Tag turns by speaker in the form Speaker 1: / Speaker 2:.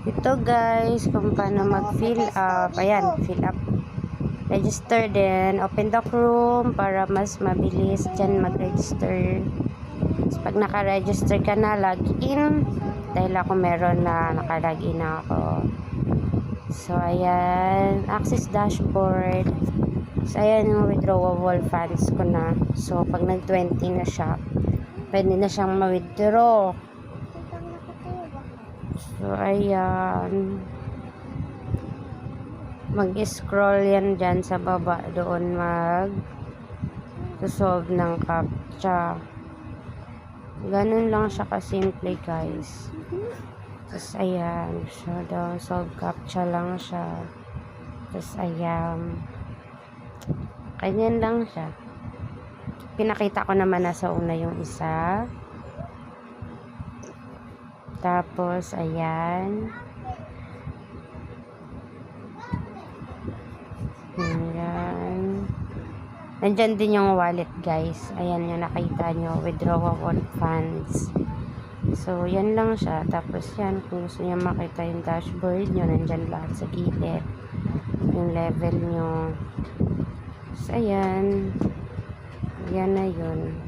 Speaker 1: Ito guys, kung paano mag-fill up. Ayan, fill up. Register din. Open the Chrome para mas mabilis dyan mag-register. So, pag naka-register ka na, login. Dahil ako meron na naka-login na ako. So, ayan. Access dashboard. So, ayan yung withdrawable funds ko na. So, pag nag-20 na siya, pwede na siyang ma-withdraw. So, ayan. Mag-scroll yan dyan sa baba. Doon solve ng CAPTCHA. Ganun lang siya kasimple guys. Tapos ayan. So, doon solve CAPTCHA lang siya. Tapos ayan. Ganyan lang siya. Pinakita ko naman na sa una yung isa. Tapos ayan. Ayan. Nandyan din yung wallet guys. Ayan yung nakita nyo. Withdrawable funds. So, yan lang siya. Tapos yan, kung gusto nyo makita yung dashboard nyo, nandyan lahat sa gilid. Yung level nyo. So, ayan. Yan na yun.